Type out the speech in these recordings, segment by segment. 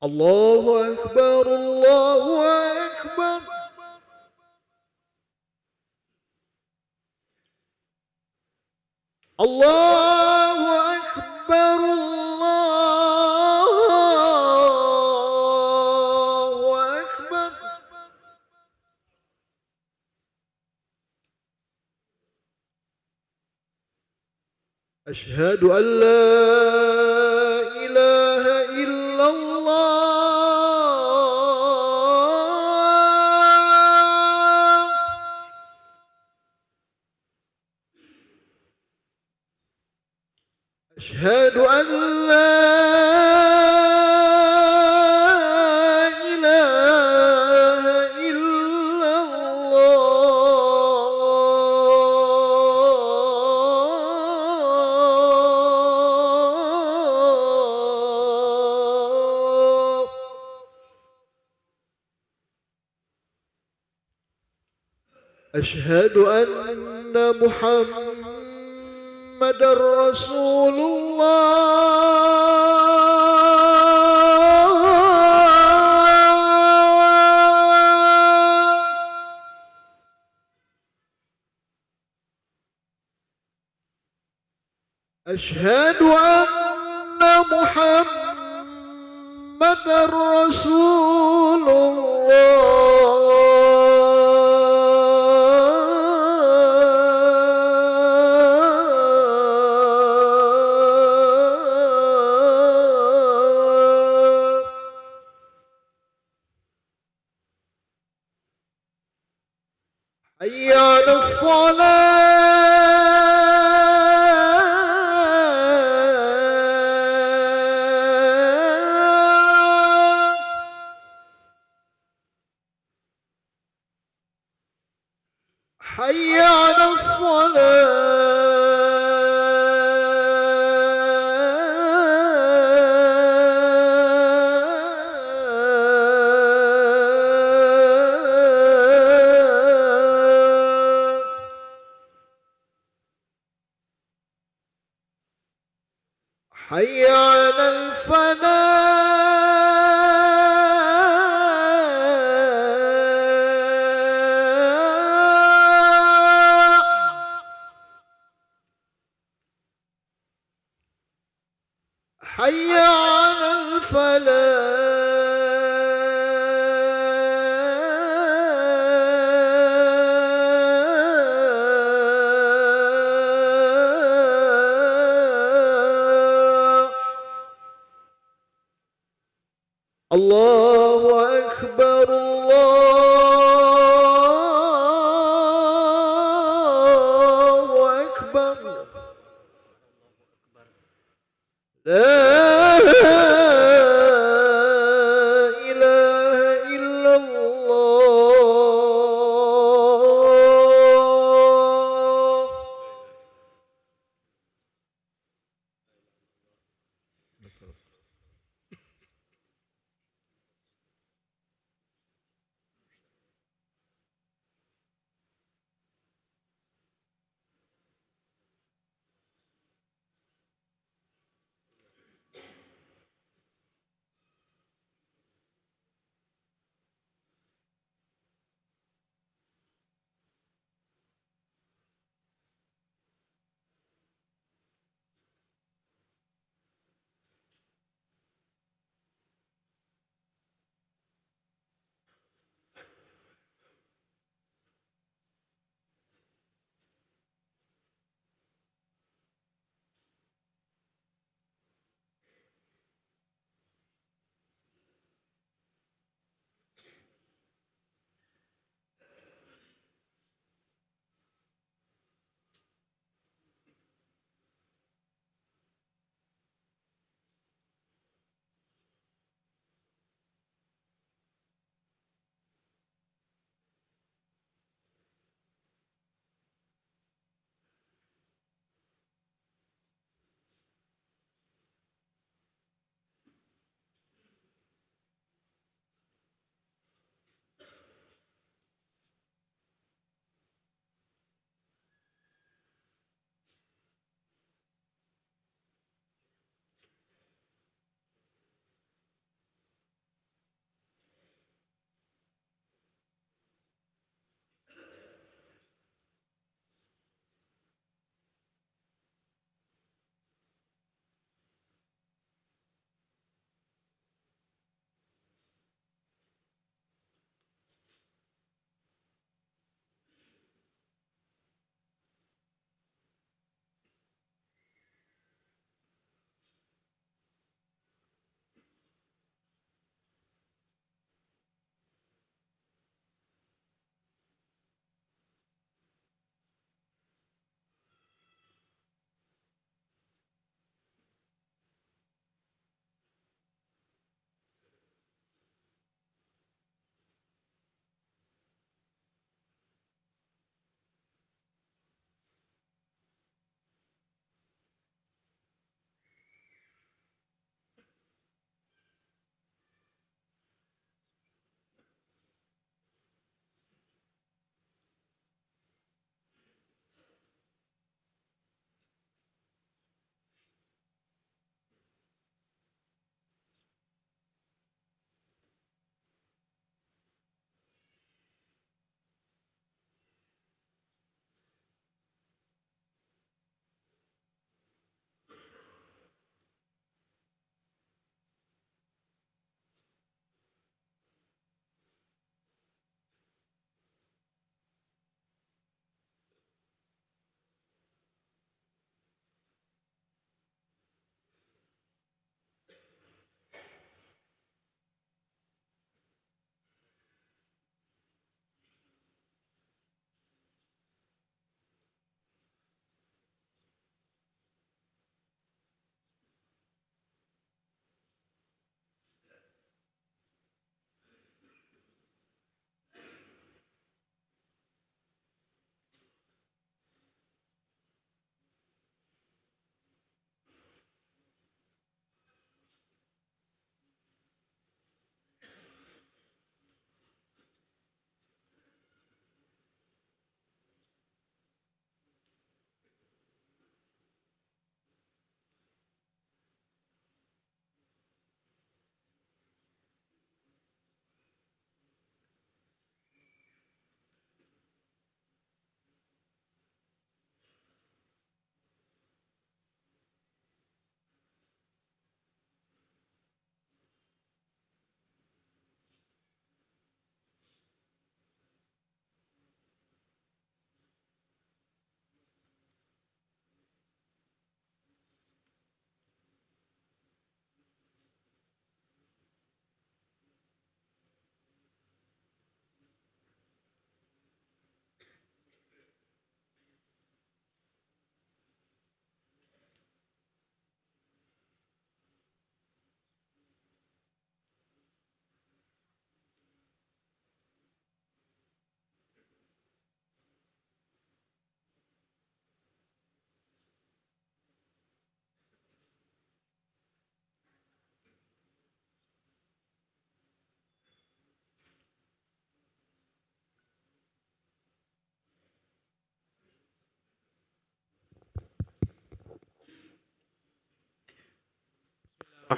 Allahu Akbar, Allahu Akbar. Allahu Akbar, Allahu Akbar. Asyhadu an la ilaha illallah. Asyhadu an la ilaha illallah. Asyhadu anna Muhammadar Rasulullah. Asyhadu anna Muhammadar Rasulullah. Hayya 'alas salat. Hayya 'alas salat. Hayya 'alal falah. Hayya 'alal falah. Allahu Akbar, Allahu Akbar. La ilaha illallah.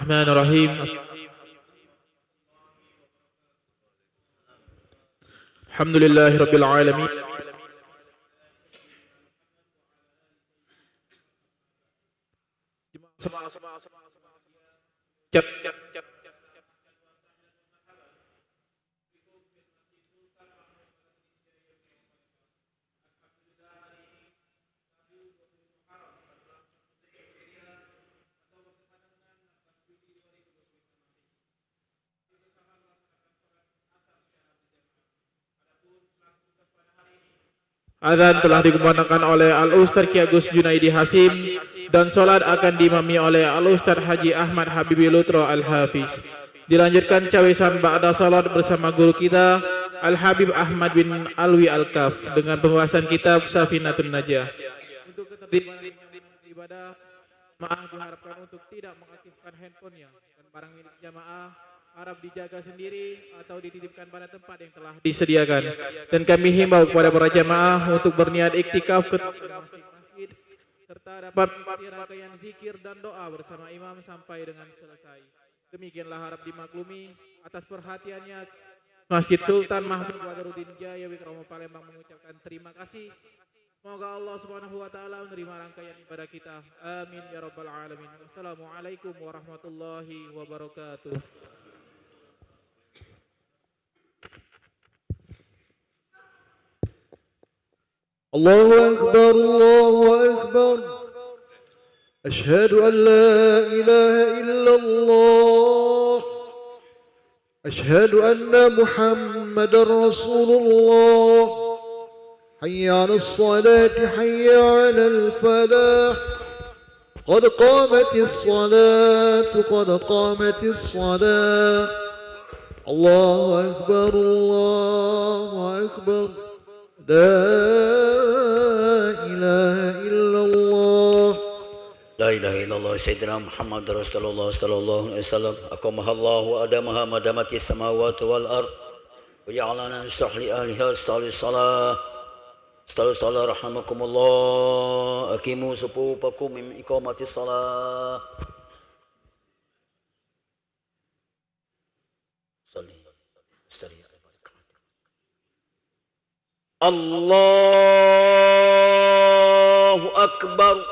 Bismillahirrahmanirrahim. Alhamdulillahirabbil alamin. Adzan telah dikumandangkan oleh Al-Ustaz Ki Agus Junaidi Hasim dan salat akan diimami oleh Al-Ustaz Haji Ahmad Habibi Lutro Al-Hafiz. Dilanjutkan cawisan ba'da salat bersama guru kita Al-Habib Ahmad bin Alwi Al-Kaf dengan pembahasan kitab Safinatun Najah. Untuk ketertiban ibadah, jamaah diharapkan untuk tidak mengaktifkan handphonenya dan barang milik jamaah harap dijaga sendiri atau dititipkan pada tempat yang telah disediakan. Dan kami himbau kepada para jamaah untuk berniat iktikaf ke masjid serta dapat mengikuti rangkaian zikir dan doa bersama imam sampai dengan selesai. Demikianlah harap dimaklumi. Atas perhatiannya Masjid Sultan Mahmud Badarudin Jaya Wikromo Palembang mengucapkan terima kasih. Semoga Allah Subhanahu wa taala menerima rangkaian ibadah kita. Amin ya rabbal alamin. Wassalamualaikum warahmatullahi wabarakatuh. الله أكبر الله أكبر أشهد أن لا إله إلا الله أشهد أن محمد رسول الله حي على الصلاة حي على الفلاح قد قامت الصلاة قد قامت الصلاة الله أكبر الله أكبر لا إله إلا الله لا إله إلا الله سيدنا محمد رسول الله صلى الله عليه وسلم أقامها الله وأدامها ما دامت السماوات والأرض وجعلنا نشرح لأهلها الصلاة رحمكم الله أقيموا صفوفكم من إقامة الصلاة الله أكبر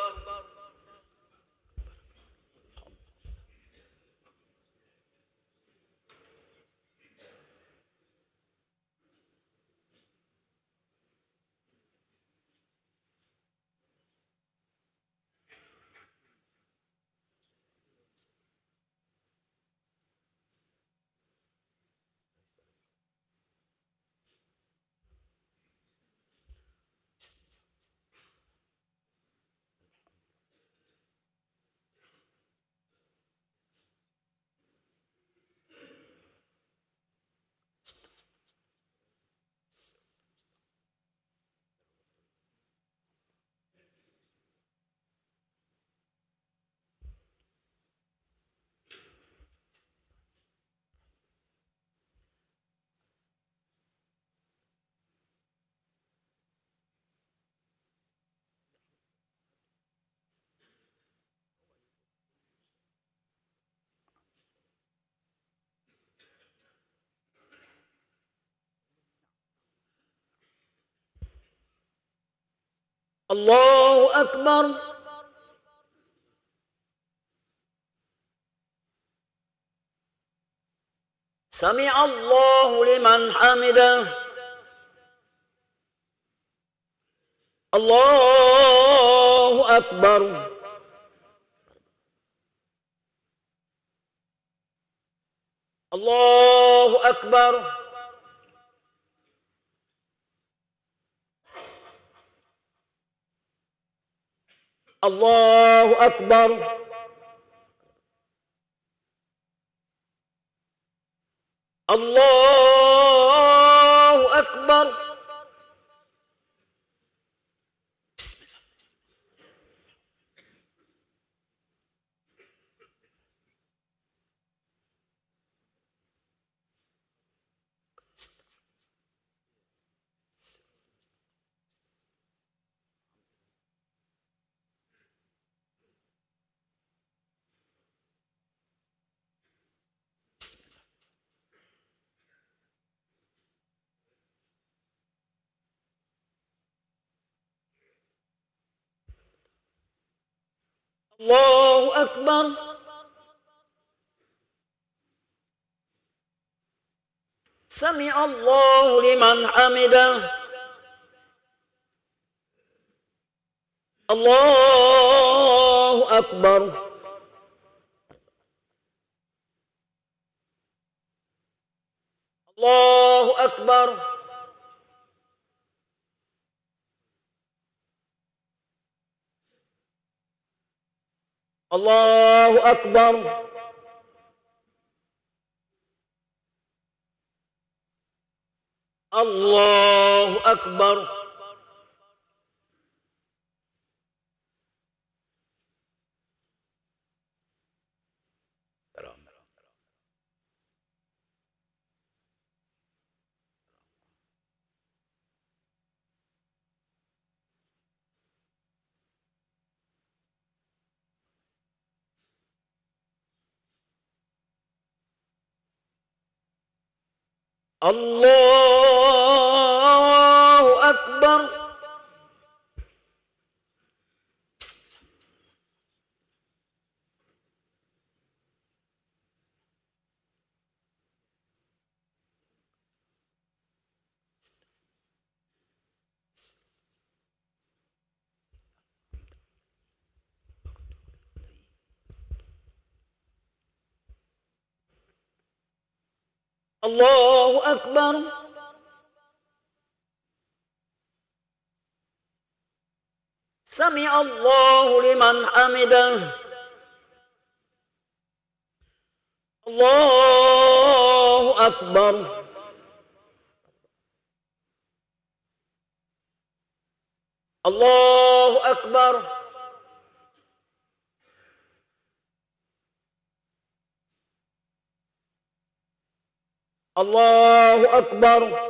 الله أكبر سمع الله لمن حمده الله أكبر الله أكبر الله أكبر الله أكبر الله أكبر سمع الله لمن حمده الله أكبر الله أكبر الله أكبر الله أكبر الله أكبر الله أكبر سمع الله لمن حمده الله أكبر الله أكبر الله أكبر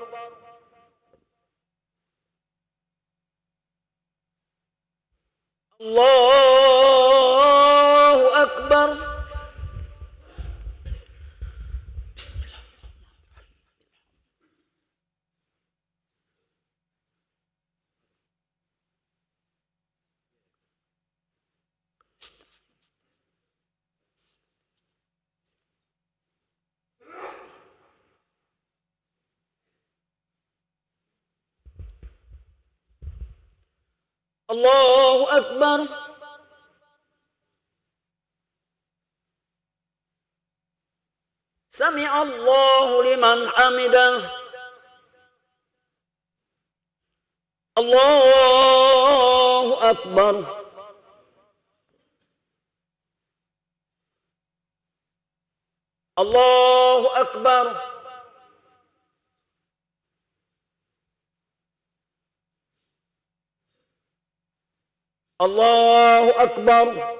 الله أكبر الله أكبر سمع الله لمن حمده الله أكبر الله أكبر الله أكبر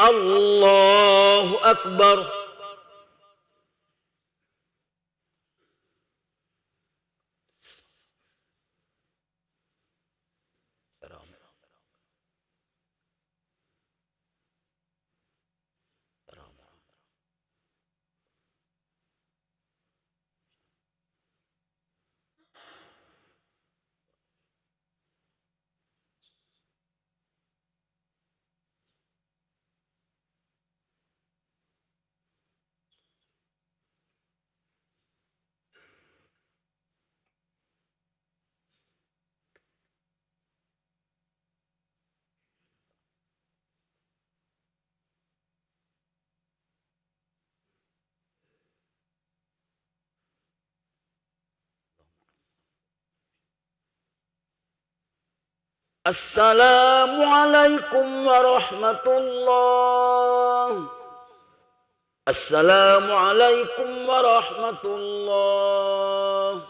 الله أكبر السلام عليكم ورحمة الله السلام عليكم ورحمة الله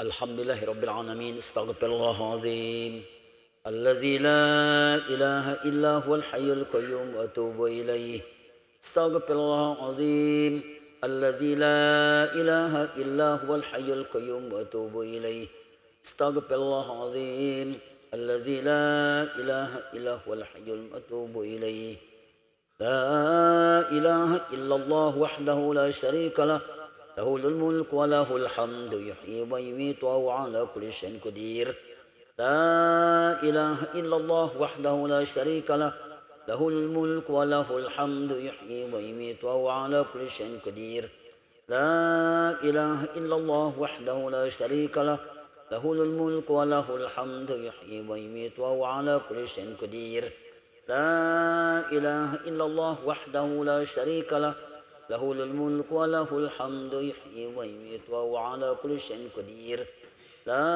الحمد لله رب العالمين استغفر الله العظيم الذي لا إله إلا هو الحي القيوم وأتوب إليه استغفر الله العظيم الذي لا إله إلا هو الحي القيوم وأتوب إليه استغفر الله العظيم الذي لا إله إلا هو الحي وأتوب إليه لا إله إلا الله وحده لا شريك له له الملك وله الحمد يحيي ويميت وهو على كل شيء قدير لا إله إلا الله وحده لا شريك له له الملك وله الحمد يحيي ويميت وهو على كل شيء قدير لا إله إلا الله وحده لا شريك له له الملك وله الحمد يحيي ويميت وهو على كل شيء قدير لا إله إلا الله وحده لا شريك له له الملك وله الحمد يحيي ويميت وهو على كل شيء قدير لا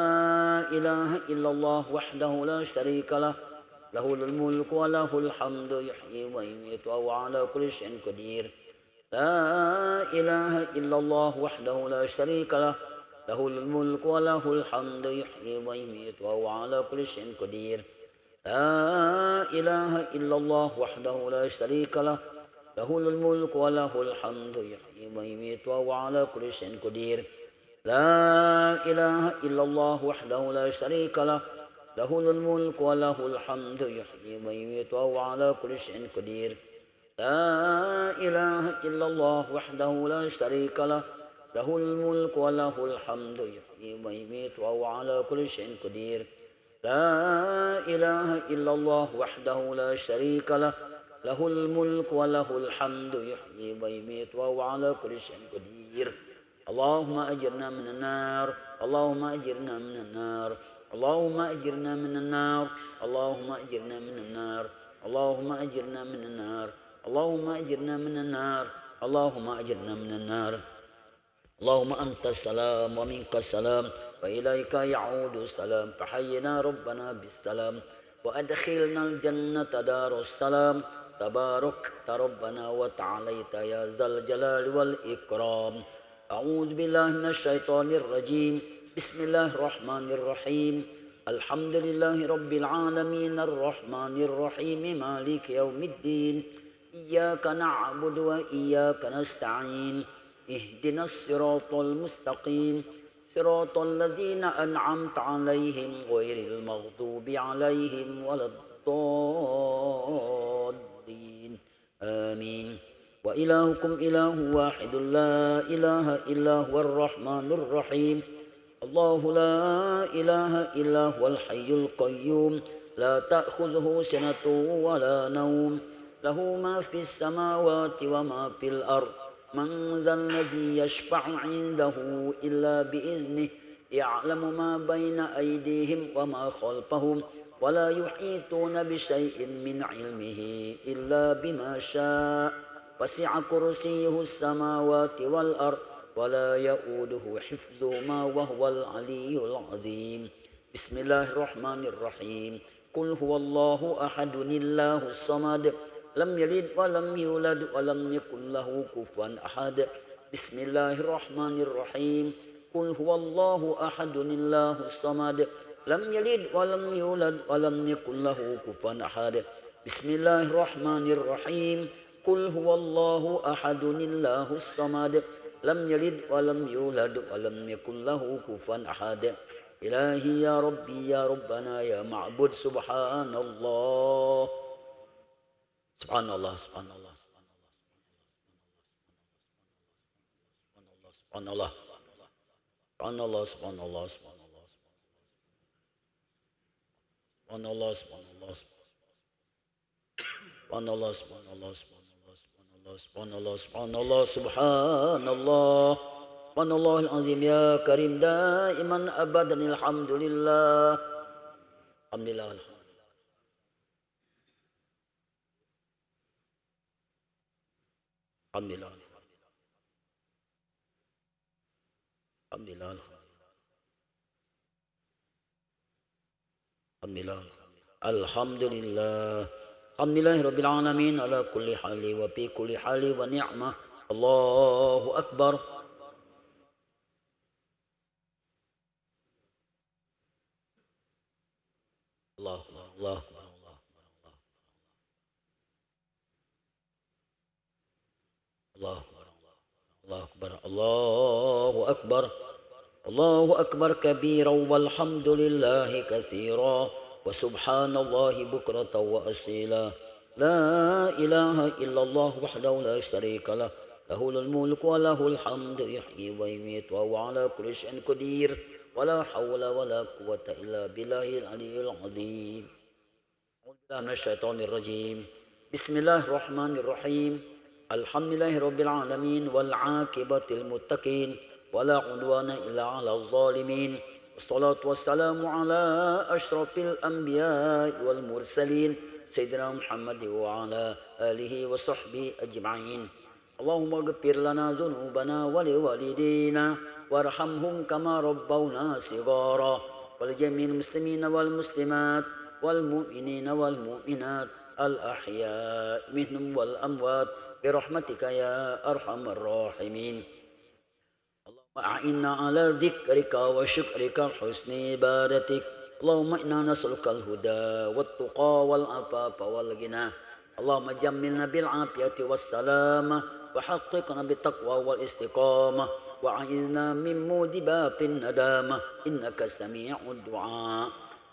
إله إلا الله وحده لا شريك له له الملك وله الحمد يحيي ويميت وهو على كل شيء قدير لا إله إلا الله وحده لا شريك له له الملك وله الحمد يحيي ويميت وهو على كل شيء قدير لا إله إلا الله وحده لا شريك له له الملك وله الحمد يحيي ويميت وهو على كل شيء قدير لا إله إلا الله وحده لا شريك له له الملك وله الحمد يحيي ويميت وهو على كل شيء قدير لا إله إلا الله وحده لا شريك له له الملك وله الحمد يحيي ويميت وهو على كل شيء قدير لا إله إلا الله وحده لا شريك له له الملك وله الحمد يحيي ويميت وهو على كل شيء قدير اللهم أجرنا من النار اللهم أجرنا من النار اللهم أجرنا من النار اللهم أجرنا من النار اللهم أجرنا من النار اللهم أجرنا من النار اللهم أجرنا من النار اللهم أنت السلام ومنك السلام وإليك يعود السلام فحينا ربنا بالسلام وأدخلنا الجنة دار السلام تباركت ربنا وتعاليت يا ذا الجلال والإكرام أعوذ بالله من الشيطان الرجيم بسم الله الرحمن الرحيم الحمد لله رب العالمين الرحمن الرحيم مالك يوم الدين إياك نعبد وإياك نستعين اهدنا الصراط المستقيم صراط الذين أنعمت عليهم غير المغضوب عليهم ولا الضالين آمين وإلهكم إله واحد لا إله إلا هو الرحمن الرحيم الله لا إله إلا هو الحي القيوم لا تأخذه سنة ولا نوم له ما في السماوات وما في الأرض من ذا الذي يشفع عنده إلا بإذنه يعلم ما بين أيديهم وما خلفهم ولا يحيطون بشيء من علمه إلا بما شاء وسع كرسيه السماوات والأرض ولا يؤوده حفظهما وهو العلي العظيم بسم الله الرحمن الرحيم قل هو الله أحد الله الصمد لم يلد ولم يولد ولم يكن له كفوا أحد بسم الله الرحمن الرحيم قل هو الله أحد الله الصمد لم يلد ولم يولد ولم يكن له كفوا أحد بسم الله الرحمن الرحيم قل هو الله أحد الله الصمد لم يلد ولم يولد ولم يكن له كفوا أحد إلهي يا ربي يا ربنا يا معبود سبحان الله سبحان الله سبحان الله سبحان الله سبحان الله سبحان الله سبحان الله سبحان الله سبحان الله سبحان الله سبحان الله سبحان الله سبحان الله سبحان الله سبحان الله العظيم يا كريم دائما أبدا الحمد لله الحمد لله الحمد لله الحمد لله الحمد لله الحمد لله الحمد لله رب العالمين على كل حال وفي كل حال ونعمة الله أكبر الله أكبر الله أكبر الله أكبر الله أكبر الله أكبر الله أكبر كبيرا والحمد لله كثيرا وسبحان الله بكرة وأصيلا لا إله إلا الله وحده لا شريك له له الملك وله الحمد يحيي ويميت وهو على كل شيء قدير ولا حول ولا قوة إلا بالله العلي العظيم. أعوذ بالله من الشيطان الرجيم. بسم الله الرحمن الرحيم. الحمد لله رب العالمين والعاقبة للمتقين ولا عدوان إلا على الظالمين والصلاة والسلام على أشرف الأنبياء والمرسلين سيدنا محمد وعلى آله وصحبه أجمعين. اللهم اغفر لنا ذنوبنا ولوالدينا وارحمهم كما ربونا صغارا ولجميع المسلمين والمسلمات والمؤمنين والمؤمنات الأحياء منهم والأموات برحمتك يا أرحم الراحمين. اللهم أعنا على ذكرك وشكرك وحسن عبادتك. اللهم إنا نسألك الهدى والتقى والعفاف والغنى. اللهم جملنا بالعافية والسلامة وحققنا بالتقوى والاستقامة وأعذنا من موجبات الندامة إنك سميع الدعاء.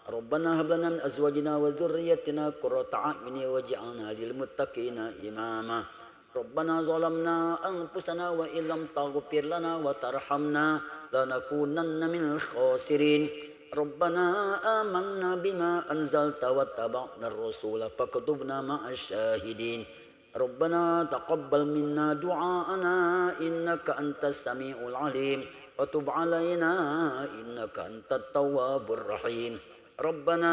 ربنا هب لنا من أزواجنا وذريتنا قرة أعين واجعلنا للمتقين إماما. ربنا ظلمنا أنفسنا وإن لم تغفر لنا وترحمنا لنكونن من الخاسرين. ربنا آمنا بما أنزلت واتبعنا الرسول فاكتبنا مع الشاهدين. ربنا تقبل منا دعاءنا إنك أنت السميع العليم وتب علينا إنك أنت التواب الرحيم. ربنا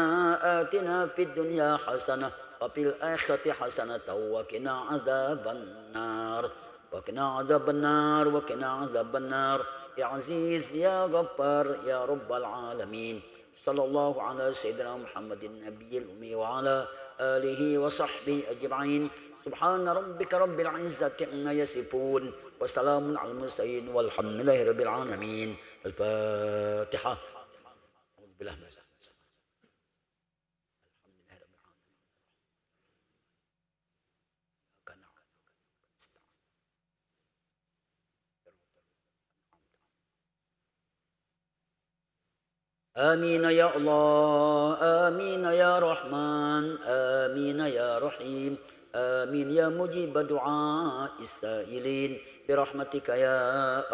آتنا في الدنيا حسنة وفي الآخرة حسنة وقنا عذاب النار وقنا عذاب النار وقنا عذاب النار يا عزيز يا غفار يا رب العالمين. صلى الله على سيدنا محمد النبي الأمي وعلى آله وصحبه أجمعين. سبحان ربك رب العزة عما يصفون وسلام على المرسلين والحمد لله رب العالمين. الفاتحة. أعوذ بالله من الشيطان. آمين يا الله آمين يا رحمن آمين يا رحيم آمين يا مجيب دعاء السائلين برحمتك يا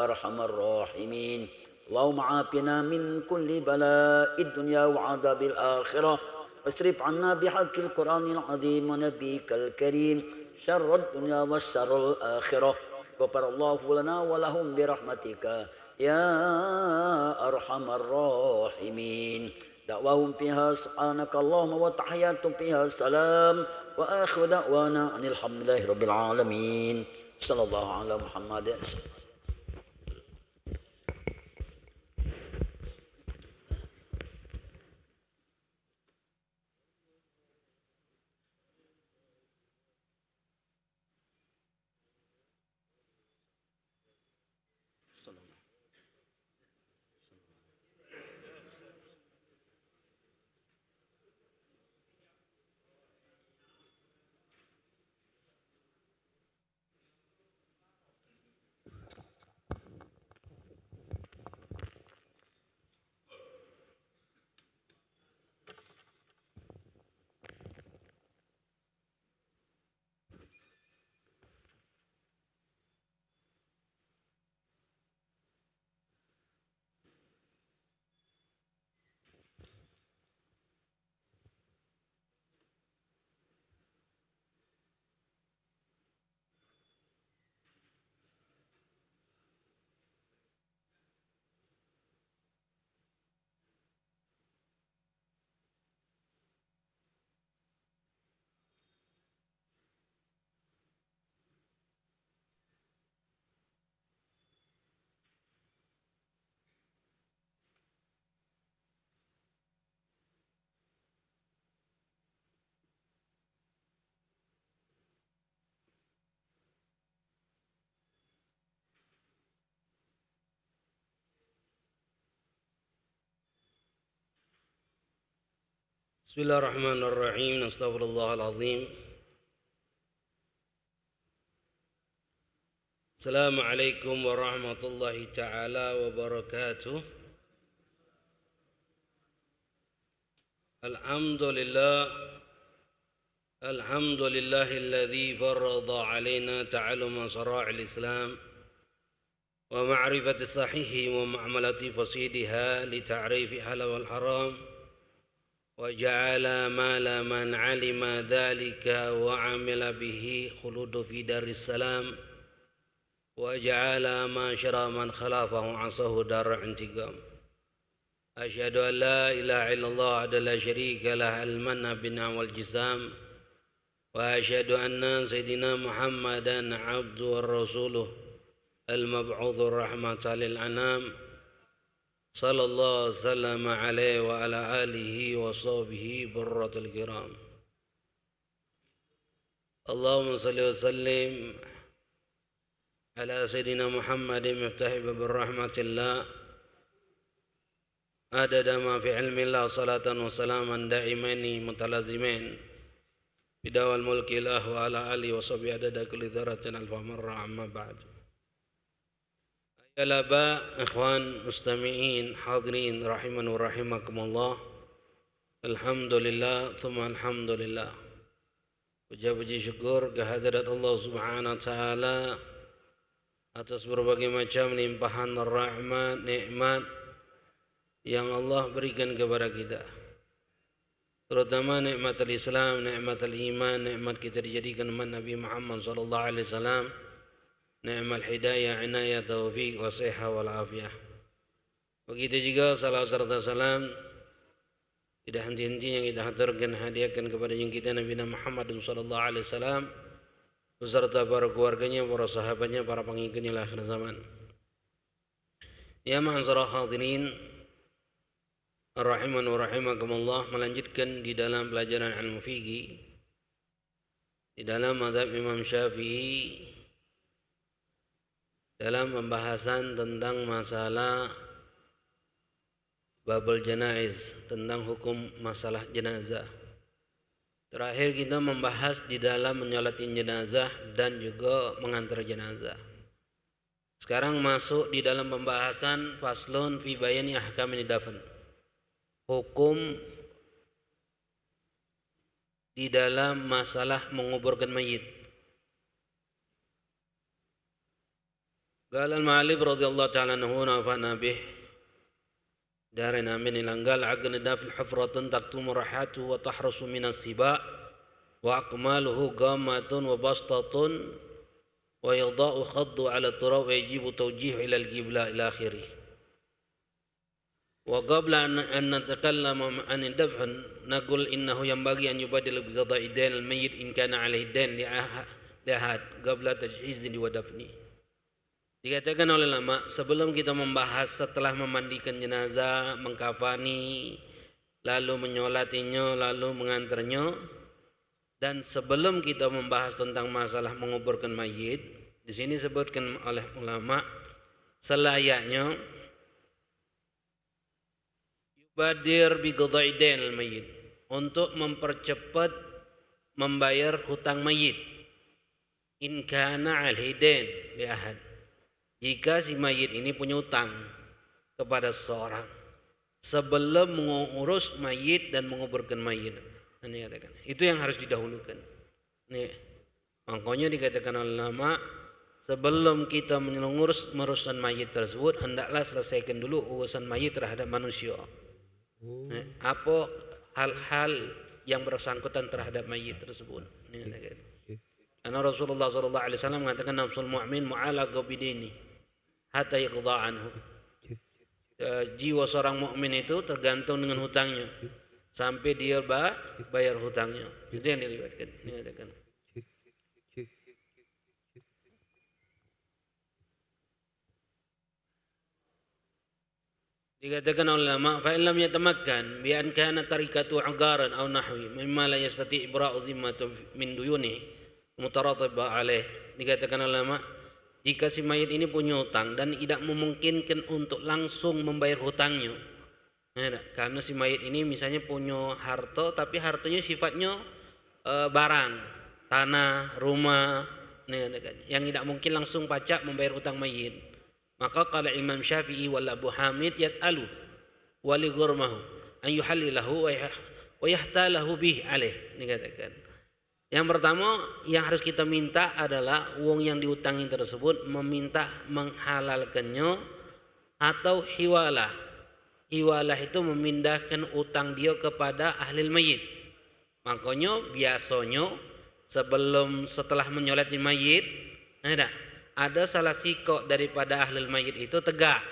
أرحم الراحمين. اللهم عافنا من كل بلاء الدنيا وعذاب الآخرة واصرف عنا بحق القرآن العظيم ونبيك الكريم شر الدنيا والشر الآخرة. غفر الله لنا ولهم برحمتك يا أرحم الراحمين. دعواهم فيها سبحانك اللهم وتحياتهم فيها السلام وآخر دعوانا أن الحمد لله رب العالمين. صلى الله على محمد. بسم الله الرحمن الرحيم. نستغفر الله العظيم. السلام عليكم ورحمة الله تعالى وبركاته. الحمد لله الحمد لله الذي فرض علينا تعلم شرائع الإسلام ومعرفة الصحيح ومعاملة فصيلها لتعريف الحلال والحرام وجعل مال من علم ذلك وعمل به خلود في دار السلام وجعل ما شرى من خلافه عصاه دار انتقام. أشهد أن لا إله إلا الله وحده لا شريك له المنة بالنعم والجسام وأشهد أن سيدنا محمدا عبده ورسوله المبعوث رحمة للأنام صلى الله وسلم عليه وعلى آله وصحبه برة الكرام. اللهم صل وسلم على سيدنا محمد مفتاح باب رحمة الله عدد ما في علم الله صلاة وسلاما دائمين متلازمين بدوام الملك الله وعلى آله وصحبه عدد كل ذرة ألف مرة. أما بعد، أيها الآباء إخوان مستمعين حاضرين رحمنا ورحمكم الله. Alhamdulillah thumma alhamdulillah. Puji syukur kehadirat Allah Subhanahu wa taala atas berbagai macam limpahan rahmat nikmat yang Allah berikan kepada kita, terutama nikmat al-Islam, nikmat al-iman, nikmat kita dijadikan umat Nabi Muhammad sallallahu alaihi wasallam, nikmat hidayah, inayah, taufik, wasihah wal afiyah. Begitu juga salam serta salam tidak henti-hentinya kita haturkan, hadiahkan kepada yang kita Nabi Muhammad sallallahu alaihi wasallam beserta para keluarganya, para sahabatnya, para pengikutnya di akhir zaman. Ya ma'azara hadirin rahiman wa rahimakumullah, melanjutkan di dalam pelajaran ilmu fikih di dalam mazhab Imam Syafi'i dalam pembahasan tentang masalah babul janaiz, tentang hukum masalah jenazah. Terakhir kita membahas di dalam menyolatin jenazah dan juga mengantar jenazah. Sekarang masuk di dalam pembahasan faslun fi bayani ahkamin dafn, hukum di dalam masalah menguburkan mayit. Qala al-ma'alib radhiyallahu ta'ala anhu nafa'na bih darina min ilanggal agna fil hufratun taktumu rahatu wa tahrasu minas siba wa akmaluhu gamatun wa bastatun wa yadha'u khaddu ala turab wa yajibu tawjih ila al-qibla ila akhirih. Wa qabla an natakallama an ad-dafn naqul innahu yanbaghi an yubadil bi qada'i dain al-mayyit in kana alayhi dain li ahad qabla tajhizi wa dafni. Dikatakan oleh ulama, sebelum kita membahas setelah memandikan jenazah, mengkafani, lalu menyolatinya, lalu mengantarnya, dan sebelum kita membahas tentang masalah menguburkan mayit, di sini disebutkan oleh ulama selayaknya yubadir bi qada'i dain al-mayyit, untuk mempercepat membayar hutang mayit. In kana alaihi dain li ahad, jika si mayit ini punya utang kepada seseorang, sebelum mengurus mayit dan menguburkan mayit. Ini katakan, itu yang harus didahulukan. Ini makanya dikatakan oleh ulama, sebelum kita mengurus urusan mayit tersebut, hendaklah selesaikan dulu urusan mayit terhadap manusia. Apa hal-hal yang bersangkutan terhadap mayit tersebut. Ini katakan. Karena Rasulullah sallallahu alaihi wasallam mengatakan nafsul mu'min mu'alaqa bidini hatta yaqda anhu. Jiwa seorang mukmin itu tergantung dengan hutangnya sampai dia bayar hutangnya. Itu yang diriwayatkan. Ini katakan. Dikatakan oleh ulama, fa illam yatamakkan bi an kana tarikatu agaran aw nahwi mimma la yastati ibra'u dhimmatun min duyuni mutaratibah alaih. Dikatakan ulama, jika si mayit ini punya hutang dan tidak memungkinkan untuk langsung membayar hutangnya, karena si mayit ini misalnya punya harta, tapi hartanya sifatnya barang, tanah, rumah, yang tidak mungkin langsung pacak membayar hutang mayit, maka kalau Imam Syafi'i wal Abu Hamid yas'alu wali ghurmahu an yuhallilahu wa yahtalahu bih alaih. Dikatakan Yang pertama yang harus kita minta adalah uang yang diutangi tersebut meminta menghalalkannya atau hiwalah. Hiwalah itu memindahkan utang dia kepada ahli mayit. Makanya biasanya setelah menyolati mayit, ada salah sikok daripada ahli mayit itu tegak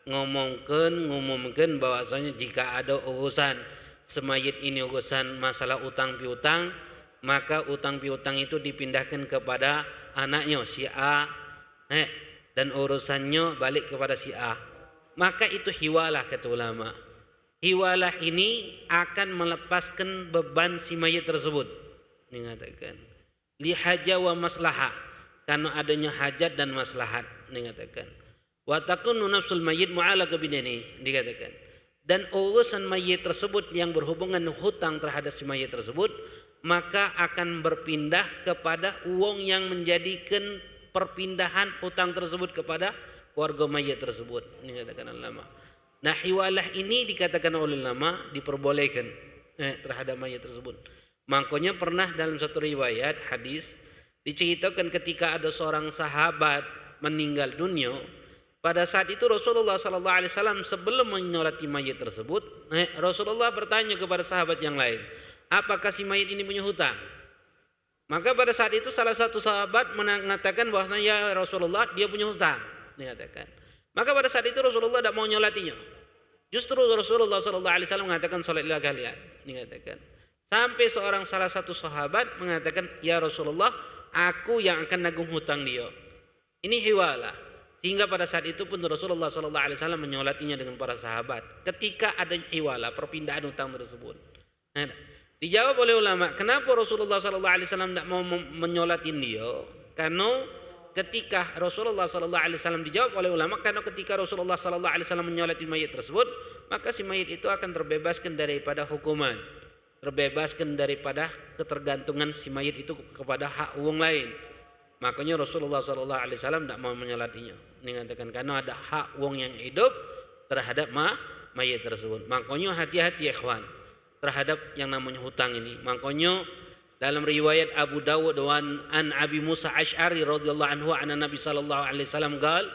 ngumumkan bahwasanya jika ada urusan semayit ini urusan masalah utang piutang, maka utang piutang itu dipindahkan kepada anaknya si A, dan urusannya balik kepada si A. Maka itu hiwalah kata ulama. Hiwalah ini akan melepaskan beban si mayit tersebut. Dikatakan lihaja wa maslahah, karena adanya hajat dan maslahat. Dikatakan wa takunu nafsul mayyit mu'alaqa bidani, dikatakan, dan urusan mayit tersebut yang berhubungan hutang terhadap si mayit tersebut maka akan berpindah kepada uang yang menjadikan perpindahan hutang tersebut kepada keluarga mayit tersebut. Ini katakan ulama. Nah, hiwalah ini dikatakan oleh ulama diperbolehkan terhadap mayit tersebut. Makanya pernah dalam satu riwayat hadis diceritakan ketika ada seorang sahabat meninggal dunia. Pada saat itu Rasulullah SAW sebelum menyolati mayit tersebut, Rasulullah bertanya kepada sahabat yang lain, apakah si mayit ini punya hutang? Maka pada saat itu salah satu sahabat mengatakan bahwasanya ya Rasulullah dia punya hutang. Dikatakan. Maka pada saat itu Rasulullah tidak mau nyolatinya. Justru Rasulullah SAW mengatakan sholatlah kalian. Dikatakan. Sampai salah satu sahabat mengatakan ya Rasulullah aku yang akan nanggung hutang dia. Ini hiwalah. Sehingga pada saat itu pun Rasulullah SAW menyolatinya dengan para sahabat. Ketika ada hiwalah perpindahan hutang tersebut. Dijawab oleh ulama, kenapa Rasulullah SAW tidak mau menyolatin dia? Karena ketika Rasulullah SAW dijawab oleh ulama, karena ketika Rasulullah SAW menyolatin mayit tersebut, maka si mayit itu akan terbebaskan daripada hukuman, terbebaskan daripada ketergantungan si mayit itu kepada hak uang lain. Makanya Rasulullah SAW tidak mau menyolatinya. Ini katakan karena ada hak uang yang hidup terhadap mayit tersebut. Makanya hati-hati ikhwan terhadap yang namanya hutang ini. Makanya dalam riwayat Abu Dawud an Abi Musa Asy'ari radhiyallahu anhu anna Nabi sallallahu alaihi wasallam qaal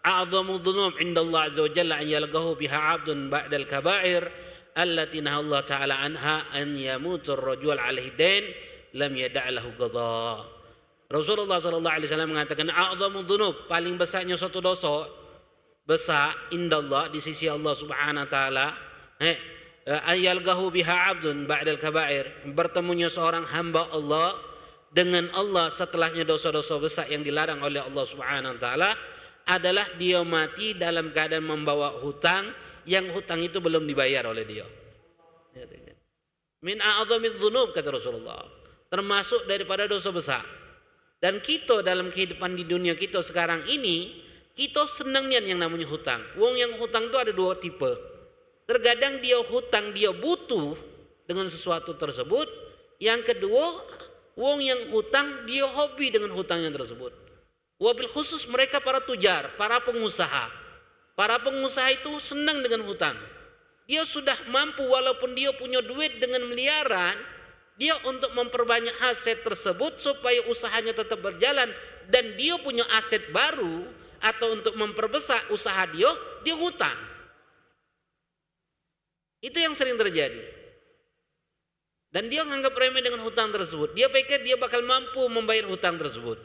a'dhamu dhunub 'inda Allah azza wa jalla an yalqahu biha 'abdun ba'da al-kaba'ir allati nahaa Allah ta'ala anha an yamutu ar-rajul 'alaihi dain lam yada' lahu qada. Rasulullah sallallahu alaihi wasallam mengatakan a'dhamu dhunub, paling besarnya suatu dosa besar indallah di sisi Allah Subhanahu wa taala, ayalgahu biha 'abdun ba'dal kaba'ir, bertemunya seorang hamba Allah dengan Allah setelahnya dosa-dosa besar yang dilarang oleh Allah Subhanahu wa taala adalah dia mati dalam keadaan membawa hutang yang hutang itu belum dibayar oleh dia. Min a'dhamidz dzunub kata Rasulullah, termasuk daripada dosa besar. Dan kita dalam kehidupan di dunia kita sekarang ini, kita senangnya yang namanya hutang. Wong yang hutang itu ada dua tipe. Terkadang dia hutang, dia butuh dengan sesuatu tersebut. Yang kedua, wong yang hutang, dia hobi dengan hutangnya tersebut. Wabil khusus mereka para tujar, para pengusaha. Para pengusaha itu senang dengan hutang. Dia sudah mampu walaupun dia punya duit dengan miliaran, dia untuk memperbanyak aset tersebut supaya usahanya tetap berjalan dan dia punya aset baru atau untuk memperbesar usaha dia hutang. Itu yang sering terjadi. Dan dia menganggap remeh dengan hutang tersebut. Dia pikir dia bakal mampu membayar hutang tersebut.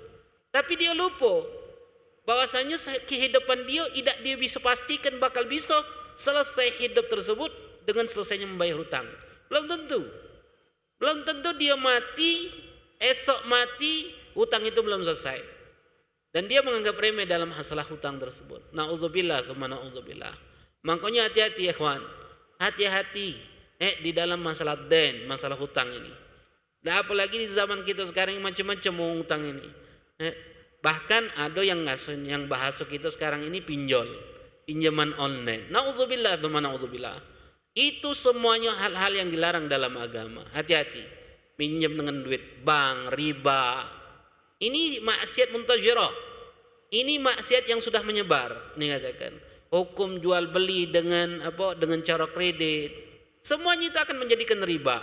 Tapi dia lupa bahwasanya kehidupan dia tidak dia bisa pastikan bakal bisa selesai hidup tersebut dengan selesainya membayar hutang. Belum tentu. Belum tentu dia mati, esok mati, hutang itu belum selesai. Dan dia menganggap remeh dalam masalah hutang tersebut. Na'udzubillah, tsumma na'udzubillah. Makanya hati-hati ya kawan. Hati-hati di dalam masalah den, masalah hutang ini. Dan apalagi di zaman kita sekarang macam-macam hutang ini. Bahkan ada yang bahasa kita sekarang ini pinjol, pinjaman online. Na'udzubillah, tsumma na'udzubillah. Itu semuanya hal-hal yang dilarang dalam agama. Hati-hati. Pinjam dengan duit bank, riba. Ini maksiat muntajirah. Ini maksiat yang sudah menyebar. Ini katakan. Hukum jual beli dengan cara kredit. Semuanya itu akan menjadikan riba.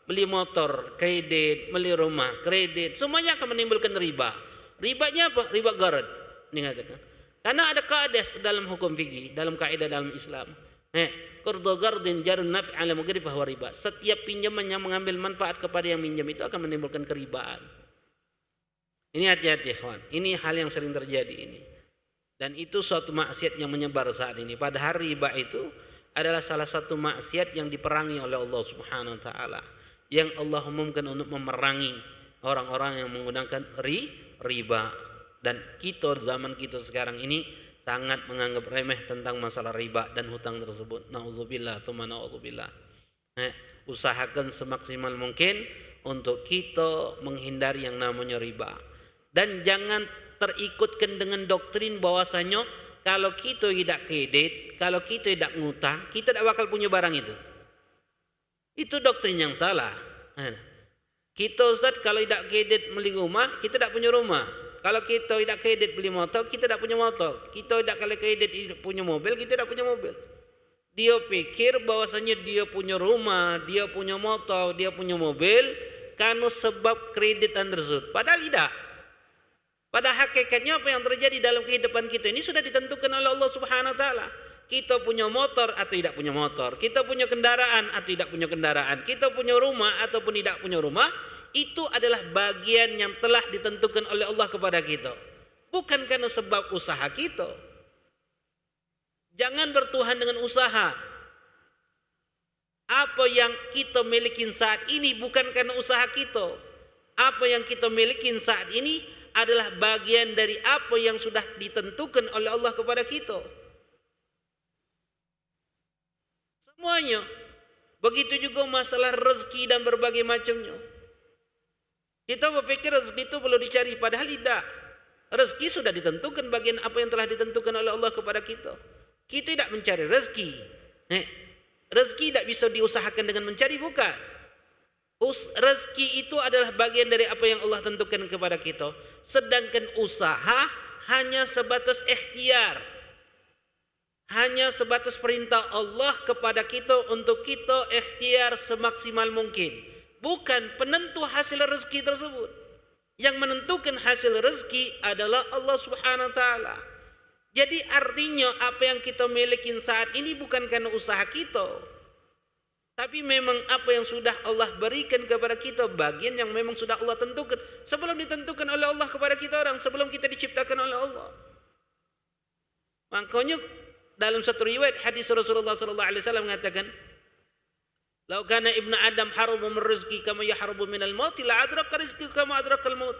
beli motor kredit, beli rumah kredit, semuanya akan menimbulkan riba. Ribanya apa? Riba gharar. Ini katakan. Karena ada kaidah dalam hukum fikih, dalam kaidah dalam Islam. Qardu ghardin jarun naf'i 'ala mughri fa huwa riba. Setiap pinjaman yang mengambil manfaat kepada yang minjam itu akan menimbulkan keribaan. Ini hati-hati, ikhwan. Ini hal yang sering terjadi ini. Dan itu suatu maksiat yang menyebar saat ini. Padahal riba itu adalah salah satu maksiat yang diperangi oleh Allah Subhanahu wa taala. Yang Allah umumkan untuk memerangi orang-orang yang menggunakan riba. Dan kita zaman kita sekarang ini sangat menganggap remeh tentang masalah riba dan hutang tersebut. Nauzubillah, tsumma nauzubillah. Usahakan semaksimal mungkin untuk kita menghindari yang namanya riba. Dan jangan terikutkan dengan doktrin bahwasanya kalau kita tidak kredit, kalau kita tidak ngutang, kita tidak bakal punya barang itu. Itu doktrin yang salah. Kita Ustaz kalau tidak kredit beli rumah, kita tidak punya rumah. Kalau kita tidak kredit beli motor, kita tidak punya motor. Kita tidak kalau kredit punya mobil, kita tidak punya mobil. Dia pikir bahwasanya dia punya rumah, dia punya motor, dia punya mobil karena sebab kreditan tersebut. Padahal tidak. Pada hakikatnya apa yang terjadi dalam kehidupan kita ini sudah ditentukan oleh Allah Subhanahu wa taala. Kita punya motor atau tidak punya motor, kita punya kendaraan atau tidak punya kendaraan, kita punya rumah ataupun tidak punya rumah, itu adalah bagian yang telah ditentukan oleh Allah kepada kita. Bukan karena sebab usaha kita. Jangan bertuhan dengan usaha. Apa yang kita miliki saat ini bukan karena usaha kita. Apa yang kita miliki saat ini adalah bagian dari apa yang sudah ditentukan oleh Allah kepada kita. Semuanya. Begitu juga masalah rezeki dan berbagai macamnya. Kita berpikir rezeki itu perlu dicari, padahal tidak. Rezeki sudah ditentukan bagian apa yang telah ditentukan oleh Allah kepada kita. Kita tidak mencari rezeki. Rezeki tidak bisa diusahakan dengan mencari, bukan. Rezeki itu adalah bagian dari apa yang Allah tentukan kepada kita. Sedangkan usaha hanya sebatas ikhtiar. Hanya sebatas perintah Allah kepada kita untuk kita ikhtiar semaksimal mungkin. Bukan penentu hasil rezeki tersebut. Yang menentukan hasil rezeki adalah Allah Subhanahu wa taala. Jadi artinya apa yang kita miliki saat ini bukan karena usaha kita. Tapi memang apa yang sudah Allah berikan kepada kita, bagian yang memang sudah Allah tentukan sebelum ditentukan oleh Allah kepada kita orang, sebelum kita diciptakan oleh Allah. Makanya dalam satu riwayat hadis Rasulullah sallallahu alaihi wasallam mengatakan, "Lau kana ibnu Adam harubu min rizqi kama yahrubu minal maut, la adraka rizqi kama adrakal maut."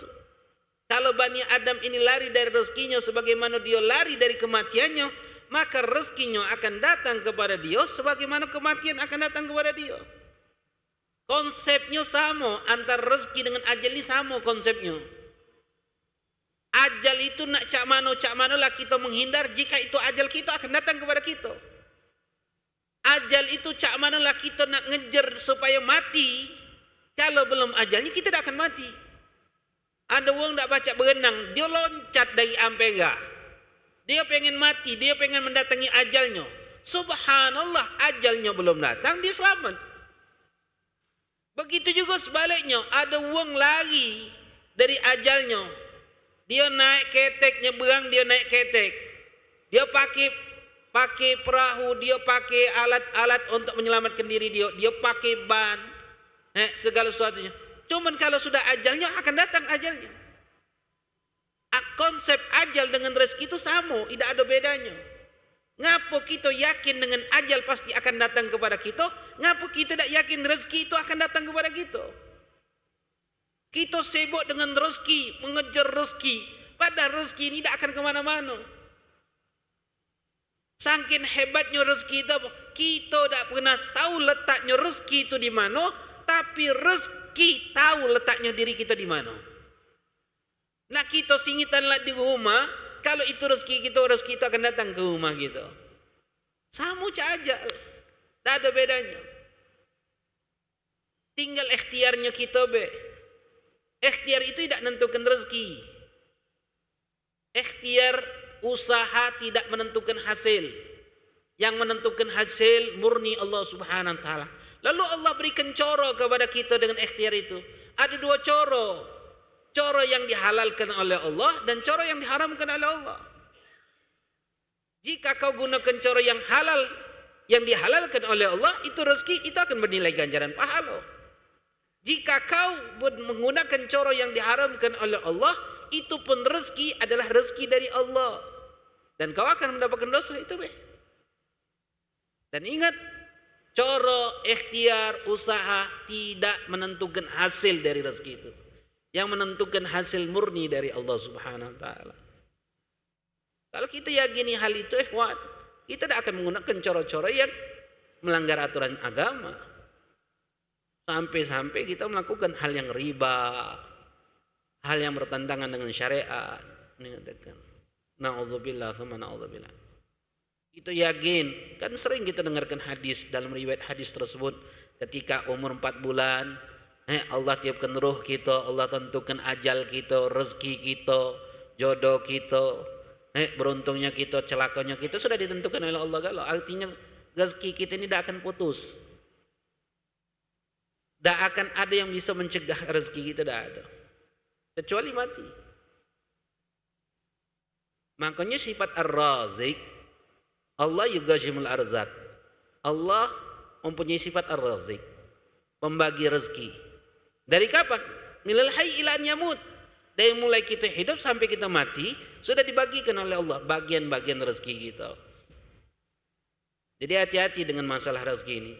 Kalau Bani Adam ini lari dari rezekinya sebagaimana dia lari dari kematiannya, maka rezekinya akan datang kepada dia sebagaimana kematian akan datang kepada dia. Konsepnya sama, antara rezeki dengan ajal ini sama konsepnya. Ajal itu nak cak mano lah kita menghindar, jika itu ajal kita akan datang kepada kita. Ajal itu cak mano lah kita nak ngejar supaya mati, kalau belum ajalnya kita tidak akan mati. Ada orang tak baca berenang, dia loncat dari ampega. Dia pengen mati, dia pengen mendatangi ajalnya. Subhanallah, ajalnya belum datang, dia selamat. Begitu juga sebaliknya, ada orang lari dari ajalnya. Dia naik ketek, nyeberang, dia naik ketek. Dia pakai perahu, dia pakai alat-alat untuk menyelamatkan diri dia. Dia pakai ban, segala sesuatunya. Cuman kalau sudah ajalnya akan datang ajalnya. Konsep ajal dengan rezeki itu sama, tidak ada bedanya. Ngapa kita yakin dengan ajal pasti akan datang kepada kita? Ngapa kita tidak yakin rezeki itu akan datang kepada kita? Kita sibuk dengan rezeki, mengejar rezeki, padahal rezeki ini tidak akan kemana-mana. Saking hebatnya rezeki itu, kita tidak pernah tahu letaknya rezeki itu di mana, tapi rezeki tahu letaknya diri kita di mana. Nak kita singitanlah di rumah, kalau itu rezeki kita akan datang ke rumah kita. Sama aja, tak ada bedanya. Tinggal ikhtiarnya kita be. Ikhtiar itu tidak menentukan rezeki. Ikhtiar usaha tidak menentukan hasil. Yang menentukan hasil murni Allah Subhanahu wa taala. Lalu Allah berikan coro kepada kita dengan ikhtiar itu. Ada dua coro. Coro yang dihalalkan oleh Allah dan coro yang diharamkan oleh Allah. Jika kau gunakan coro yang halal, yang dihalalkan oleh Allah, itu rezeki, itu akan bernilai ganjaran pahala. Jika kau menggunakan coro yang diharamkan oleh Allah, itu pun rezeki adalah rezeki dari Allah. Dan kau akan mendapatkan dosa itu. Dan ingat, coro, ikhtiar, usaha tidak menentukan hasil dari rezeki itu. Yang menentukan hasil murni dari Allah Subhanahu wa taala. Kalau kita yakini hal itu, ikhwan, kita tidak akan menggunakan coro-coro yang melanggar aturan agama. Sampai-sampai kita melakukan hal yang riba, hal yang bertentangan dengan syariat. Na'udzubillah, tsumma na'udzubillah. Itu yakin, kan sering kita dengarkan hadis, dalam riwayat hadis tersebut, ketika umur 4 bulan, Allah tiupkan ruh kita, Allah tentukan ajal kita, rezeki kita, jodoh kita, beruntungnya kita, celakanya kita sudah ditentukan oleh Allah. Kalau artinya rezeki kita ini tidak akan putus, tidak akan ada yang bisa mencegah rezeki kita, tidak ada, kecuali mati. Makanya sifat Ar-Razik, Allah yugazimul arzak, Allah mempunyai sifat Ar-Razik, pembagi rezeki. Dari kapan? Milal hayy ila an yamut. Dari mulai kita hidup sampai kita mati, sudah dibagikan oleh Allah bagian-bagian rezeki kita. Jadi hati-hati dengan masalah rezeki ini.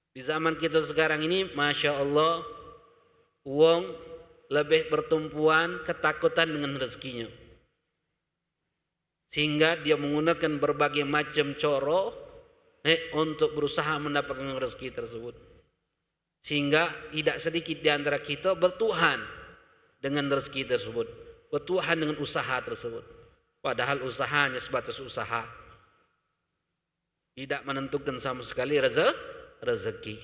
Di zaman kita sekarang ini, Masya Allah, uang lebih bertumpuan ketakutan dengan rezekinya. Sehingga dia menggunakan berbagai macam coro untuk berusaha mendapatkan rezeki tersebut. Sehingga tidak sedikit di antara kita bertuhan dengan rezeki tersebut, bertuhan dengan usaha tersebut. Padahal usahanya sebatas usaha, tidak menentukan sama sekali rezeki.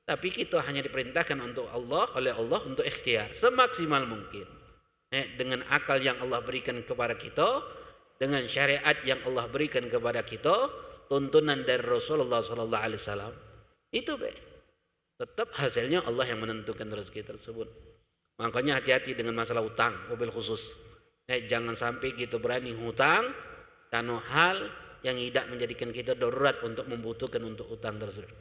Tapi kita hanya diperintahkan untuk Allah, oleh Allah untuk ikhtiar semaksimal mungkin. Dengan akal yang Allah berikan kepada kita, dengan syariat yang Allah berikan kepada kita, tuntunan dari Rasulullah SAW. Itu tetap hasilnya Allah yang menentukan rezeki tersebut. Makanya hati-hati dengan masalah hutang, mobil khusus. Jangan sampai kita berani hutang karena hal yang tidak menjadikan kita darurat untuk membutuhkan untuk hutang tersebut.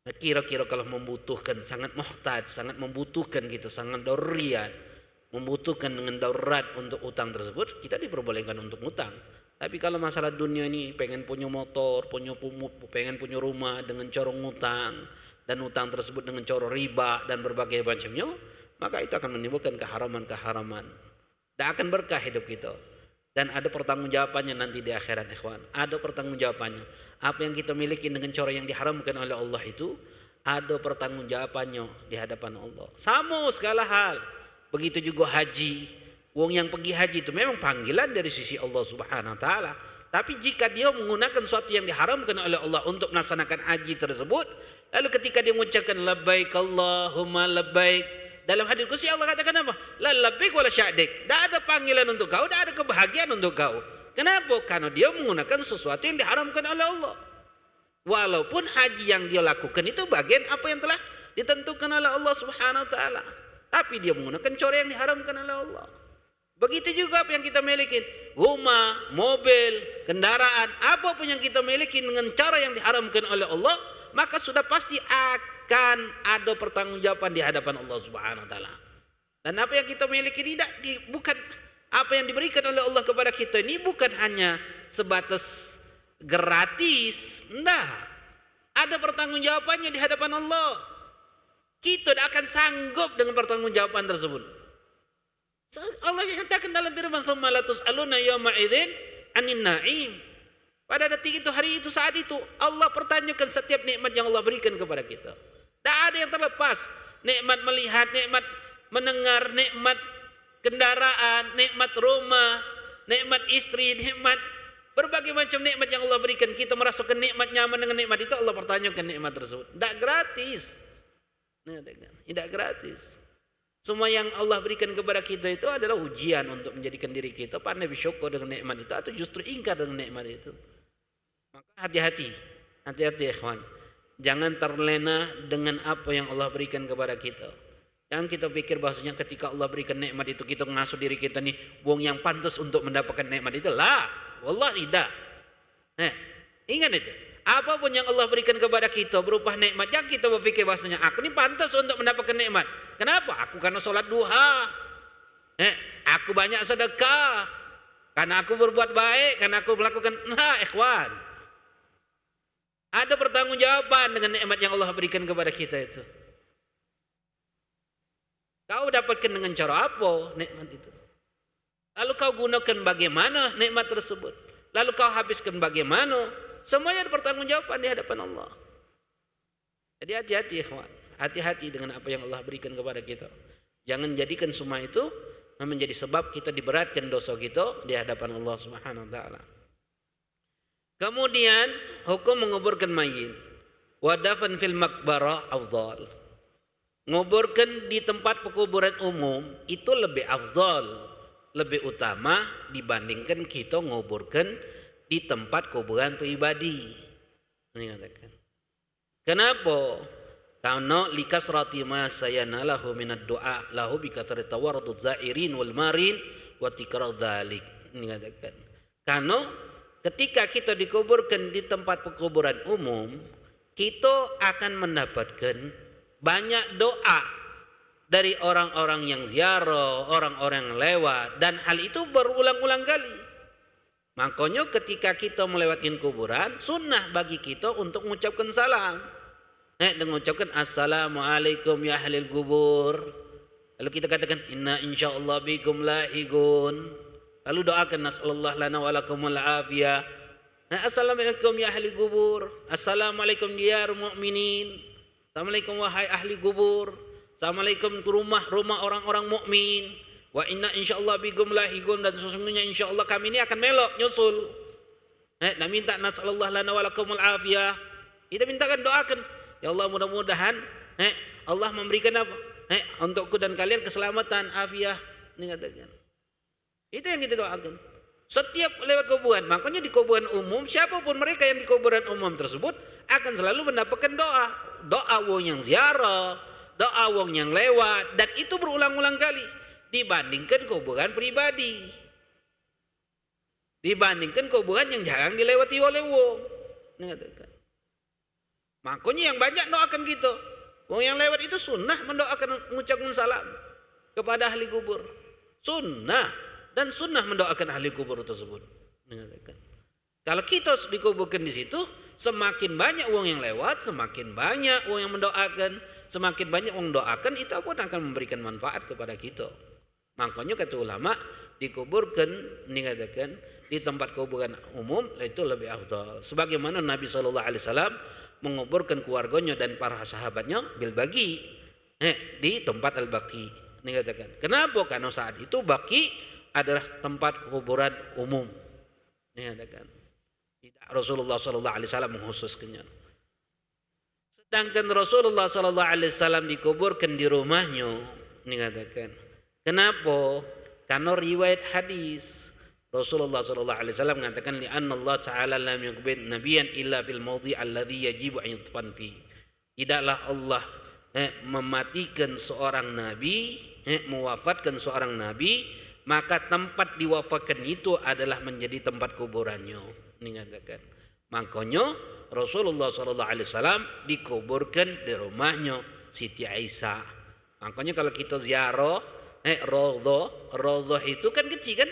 Nah, kira-kira kalau membutuhkan, sangat muhtaj, sangat membutuhkan gitu, sangat daruriyat, membutuhkan dengan darurat untuk hutang tersebut, kita diperbolehkan untuk hutang. Tapi kalau masalah dunia ini, pengen punya motor, pengen punya rumah dengan corong hutang, dan hutang tersebut dengan coro riba dan berbagai macamnya, maka itu akan menimbulkan keharaman-keharaman. Tidak akan berkah hidup kita. Dan ada pertanggungjawabannya nanti di akhirat, ikhwan. Ada pertanggungjawabannya. Apa yang kita miliki dengan coro yang diharamkan oleh Allah itu, ada pertanggungjawabannya di hadapan Allah. Sama segala hal. Begitu juga haji. Wong yang pergi haji itu memang panggilan dari sisi Allah Subhanahu wa taala. Tapi jika dia menggunakan sesuatu yang diharamkan oleh Allah untuk melaksanakan haji tersebut, lalu ketika dia mengucapkan labbaik Allahumma labbaik, dalam hadis qudsi Allah katakan apa? La labbaik wala sya'dik. Tidak ada panggilan untuk kau, tidak ada kebahagiaan untuk kau. Kenapa? Karena dia menggunakan sesuatu yang diharamkan oleh Allah. Walaupun haji yang dia lakukan itu bagian apa yang telah ditentukan oleh Allah Subhanahu wa taala, tapi dia menggunakan cara yang diharamkan oleh Allah. Begitu juga apa yang kita miliki, rumah, mobil, kendaraan, apapun yang kita miliki dengan cara yang diharamkan oleh Allah, maka sudah pasti akan ada pertanggungjawaban di hadapan Allah Subhanahu wa taala. Dan apa yang kita miliki bukan apa yang diberikan oleh Allah kepada kita ini bukan hanya sebatas gratis, enggak. Ada pertanggungjawabannya di hadapan Allah. Kita tidak akan sanggup dengan pertanggungjawaban tersebut. Allah nyatakan dalam firman, "Tsumma la tus'aluna yawma idzin 'anin na'im." Pada detik itu, hari itu, saat itu, Allah pertanyakan setiap nikmat yang Allah berikan kepada kita. Tidak ada yang terlepas. Nikmat melihat, nikmat mendengar, nikmat kendaraan, nikmat rumah, nikmat istri, nikmat berbagai macam nikmat yang Allah berikan. Kita merasakan nikmat nyaman dengan nikmat itu, Allah pertanyakan nikmat tersebut. Tidak gratis. Tidak gratis. Semua yang Allah berikan kepada kita itu adalah ujian untuk menjadikan diri kita pandai bersyukur dengan nikmat itu atau justru ingkar dengan nikmat itu. Maka hati-hati ikhwan. Jangan terlena dengan apa yang Allah berikan kepada kita. Jangan kita pikir bahwasanya ketika Allah berikan nikmat itu kita ngasuh diri kita nih, wong yang pantas untuk mendapatkan nikmat itu. Lah, wallah tidak. Ingat itu. Apapun yang Allah berikan kepada kita berupa nikmat, jangan kita berpikir bahwasanya aku ini pantas untuk mendapatkan nikmat. Kenapa? Aku karena sholat duha. Aku banyak sedekah. Karena aku berbuat baik, karena aku melakukan. Nah, ikhwan. Ada pertanggungjawaban dengan nikmat yang Allah berikan kepada kita itu. Kau dapatkan dengan cara apa nikmat itu? Lalu kau gunakan bagaimana nikmat tersebut? Lalu kau habiskan bagaimana? Semuanya ada pertanggungjawaban di hadapan Allah. Jadi hati-hati ikhwan. Hati-hati dengan apa yang Allah berikan kepada kita. Jangan jadikan semua itu menjadi sebab kita diberatkan dosa kita di hadapan Allah Subhanahu wa taala. Kemudian hukum menguburkan mayit. Wa dafan fil maqbarah afdal. Nguburkan di tempat pekuburan umum itu lebih afdal, lebih utama dibandingkan kita nguburkan di tempat kuburan pribadi. Ini katakan. Kenapa? Karena likasrati ma sayanalahu minad du'a lahu bi katsrati tawarruduz zairin wal marin wa tikrar dzalik. Ini katakan. Karena ketika kita dikuburkan di tempat pekuburan umum, kita akan mendapatkan banyak doa dari orang-orang yang ziarah, orang-orang yang lewat, dan hal itu berulang-ulang kali. Makanya ketika kita melewati kuburan, sunnah bagi kita untuk mengucapkan salam. Dan mengucapkan assalamualaikum ya ahlil kubur. Lalu kita katakan inna insyaallah bikum lahiqun. Lalu doakan nasallallahu lana wa lakumul afiyah. Assalamualaikum ya ahli kubur. Assalamualaikum diyar mu'minin. Assalamualaikum wahai ahli kubur. Assalamualaikum rumah orang-orang mukmin. Wa inna insyaallah bikum lahiqun, dan sesungguhnya insyaallah kami ini akan melok nyusul. Nak minta nasallallahu lana wa lakumul afiyah. Kita mintakan doakan, ya Allah mudah-mudahan Allah memberikan apa? Untukku dan kalian keselamatan, afiyah. Ini katakan. Itu yang kita doakan. Setiap lewat kuburan, makanya di kuburan umum, siapapun mereka yang di kuburan umum tersebut akan selalu mendapatkan doa. Doa wong yang ziarah, doa wong yang lewat, dan itu berulang-ulang kali dibandingkan kuburan pribadi. Dibandingkan kuburan yang jarang dilewati oleh wong. Makanya yang banyak doakan gitu. Wong yang lewat itu sunnah mendoakan, mengucapkan salam kepada ahli kubur. Sunnah. Dan sunnah mendoakan ahli kubur tersebut. Kalau kita dikuburkan di situ, semakin banyak uang yang lewat, semakin banyak uang yang mendoakan, semakin banyak uang mendoakan, itu pun akan memberikan manfaat kepada kita. Makanya kata ulama, dikuburkan, dikatakan di tempat kuburan umum itu lebih afdal. Sebagaimana Nabi SAW menguburkan keluarganya dan para sahabatnya bil baqi, di tempat al-baqi. Dikatakan. Kenapa? Karena saat itu baqi adalah tempat kuburan umum. Ini katakan. Tidak Rasulullah sallallahu alaihi wasallam mengkhususkannya. Sedangkan Rasulullah sallallahu alaihi wasallam dikuburkan di rumahnya. Ini katakan. Kenapa? Karena riwayat hadis Rasulullah sallallahu alaihi wasallam mengatakan li anna Allah taala lam yuqbid nabiyyan illa fil mawdi' alladhi yajibu an yutfan fi. Tidaklah Allah mematikan seorang nabi, mewafatkan seorang nabi, maka tempat diwafatkan itu adalah menjadi tempat kuburannya. Ini katakan. Makanya Rasulullah SAW dikuburkan di rumahnya Siti Aisyah. Makanya kalau kita ziarah, Raudhah itu kan kecil kan?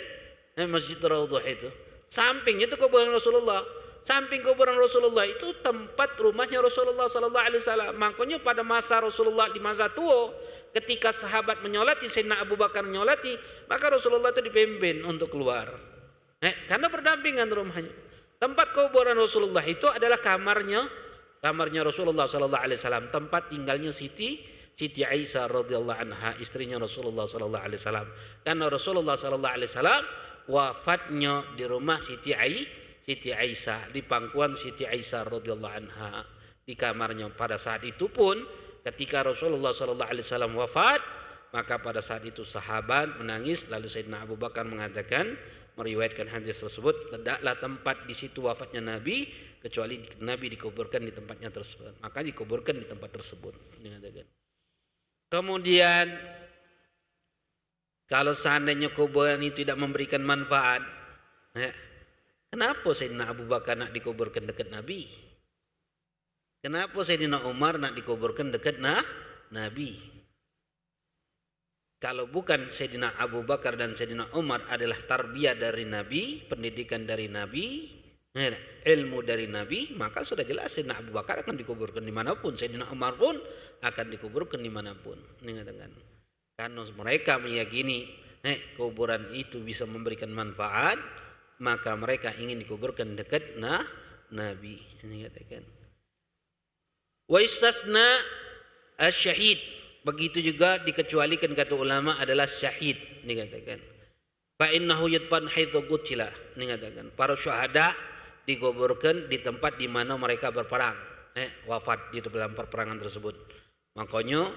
Masjid Raudhah itu. Sampingnya itu kuburan Rasulullah. Samping kuburan Rasulullah itu tempat rumahnya Rasulullah SAW. Makanya pada masa Rasulullah di masa tua, ketika sahabat menyolati, Sayyidina Abu Bakar menyolati, maka Rasulullah itu dipimpin untuk keluar. Karena berdampingan rumahnya. Tempat kuburan Rasulullah itu adalah kamarnya Rasulullah SAW, tempat tinggalnya Siti Aisyah radhiyallahu anha, istrinya Rasulullah SAW. Karena Rasulullah SAW wafatnya di rumah Siti Aisyah, di pangkuan Siti Aisyah radhiyallahu anha, di kamarnya. Pada saat itu pun ketika Rasulullah SAW wafat, Maka pada saat itu sahabat menangis, lalu Sayyidina Abu Bakar mengatakan, meriwayatkan hadis tersebut, tidaklah tempat di situ wafatnya Nabi kecuali Nabi dikuburkan di tempatnya tersebut. Maka dikuburkan di tempat tersebut. Kemudian kalau seandainya kuburan itu tidak memberikan manfaat, kenapa Sayyidina Abu Bakar nak dikuburkan dekat Nabi? Kenapa Sayyidina Umar nak dikuburkan dekat Nabi? Kalau bukan Sayyidina Abu Bakar dan Sayyidina Umar adalah tarbiyah dari Nabi, pendidikan dari Nabi, ilmu dari Nabi, maka sudah jelas Sayyidina Abu Bakar akan dikuburkan dimanapun, Sayyidina Umar pun akan dikuburkan dimanapun. Karena mereka meyakini kuburan itu bisa memberikan manfaat, maka mereka ingin dikuburkan dekat Nabi. Ini katakan. Wa istasna asyahid. Begitu juga dikecualikan kata ulama adalah syahid, dikatakan. Fa innahu yadfan haitsu qutila, dikatakan. Para syuhada dikuburkan di tempat di mana mereka berperang, wafat di dalam peperangan tersebut. Makanya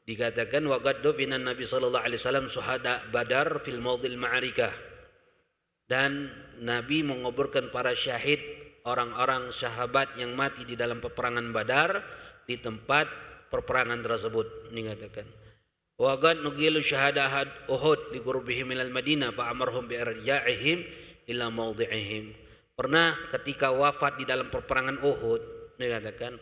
dikatakan wa gaddu finan Nabi sallallahu alaihi wasallam syuhada Badar fil maudil ma'arikah. Dan Nabi menguburkan para syahid, orang-orang sahabat yang mati di dalam peperangan Badar di tempat perperangan tersebut, dikatakan. Wa qad nuqilu syahada Uhud li qurbihim minal Madinah fa amarhum bi irja'ihim ila mawdi'ihim. Pernah ketika wafat di dalam perperangan Uhud, dikatakan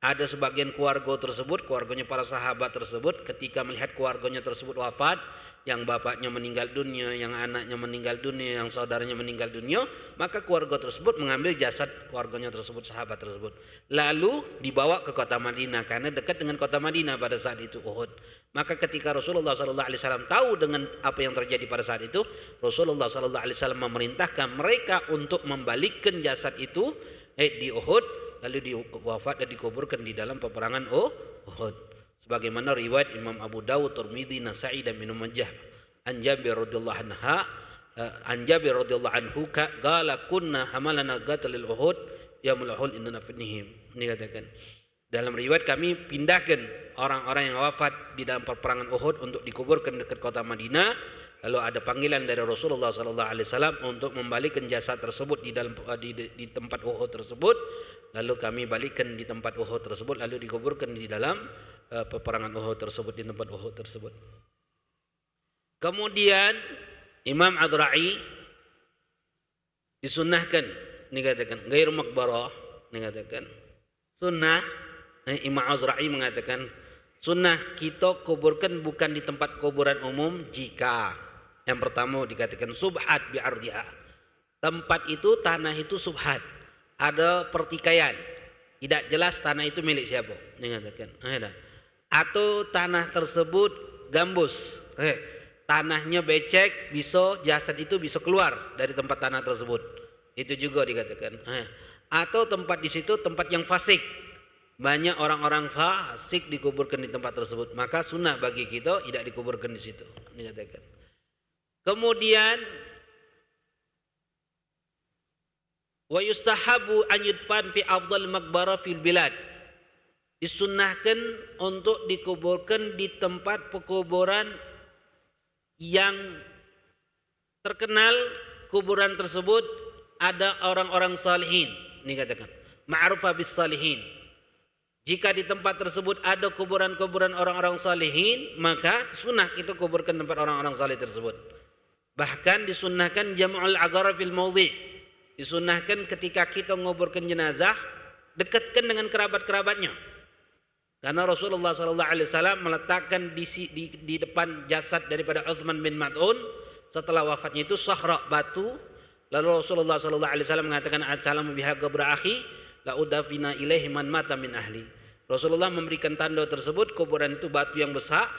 ada sebagian keluarga tersebut, keluarganya para sahabat tersebut, ketika melihat keluarganya tersebut wafat, yang bapaknya meninggal dunia, yang anaknya meninggal dunia, yang saudaranya meninggal dunia, maka keluarga tersebut mengambil jasad keluarganya tersebut, sahabat tersebut, lalu dibawa ke kota Madinah, karena dekat dengan kota Madinah pada saat itu Uhud. Maka ketika Rasulullah SAW tahu dengan apa yang terjadi pada saat itu, Rasulullah SAW memerintahkan mereka untuk membalikkan jasad itu di Uhud, lalu diwafat dan dikuburkan di dalam peperangan Uhud. Sebagaimana riwayat Imam Abu Dawud, Tirmidzi, Nasa'i dan Ibnu Majah. An Jabir radhiyallahu anhu qala kunna hamalana qatlil Uhud yaumul Uhud inna nafnihim. Ini katakan. Dalam riwayat kami pindahkan orang-orang yang wafat di dalam peperangan Uhud untuk dikuburkan dekat kota Madinah. Lalu ada panggilan dari Rasulullah SAW untuk membalikkan jasad tersebut di dalam di tempat Uhud tersebut. Lalu kami balikkan di tempat Uhud tersebut, lalu dikuburkan di dalam peperangan Uhud tersebut, di tempat Uhud tersebut. Kemudian Imam Azra'i disunnahkan, dikatakan ghairu maqbarah, dikatakan sunnah. Imam Azra'i mengatakan sunnah kita kuburkan bukan di tempat kuburan umum jika yang pertama dikatakan subhat bi'ardiha, tempat itu tanah itu subhat, ada pertikaian, tidak jelas tanah itu milik siapa, dikatakan. Atau tanah tersebut gambus, tanahnya becek, bisa jasad itu bisa keluar dari tempat tanah tersebut, itu juga dikatakan. Atau tempat di situ tempat yang fasik, banyak orang-orang fasik dikuburkan di tempat tersebut, maka sunnah bagi kita tidak dikuburkan di situ, dikatakan. Kemudian wa yustahabu an yudfan fi afdal maqbarah fil bilad, disunnahkan untuk dikuburkan di tempat pekuburan yang terkenal, kuburan tersebut ada orang-orang salihin, dikatakan ma'rufa bis salihin. Jika di tempat tersebut ada kuburan-kuburan orang-orang salihin, maka sunnah kita kuburkan tempat orang-orang salih tersebut. Bahkan disunnahkan jam'ul aghara fil maudhi', disunnahkan ketika kita menguburkan jenazah dekatkan dengan kerabat-kerabatnya. Karena Rasulullah SAW meletakkan di depan jasad daripada Uthman bin Mad'un setelah wafatnya itu sahra, batu. Lalu Rasulullah SAW mengatakan assalamu biha qabra akhi la udafina ilaihi man mata min ahli. Rasulullah memberikan tanda tersebut, kuburan itu batu yang besar.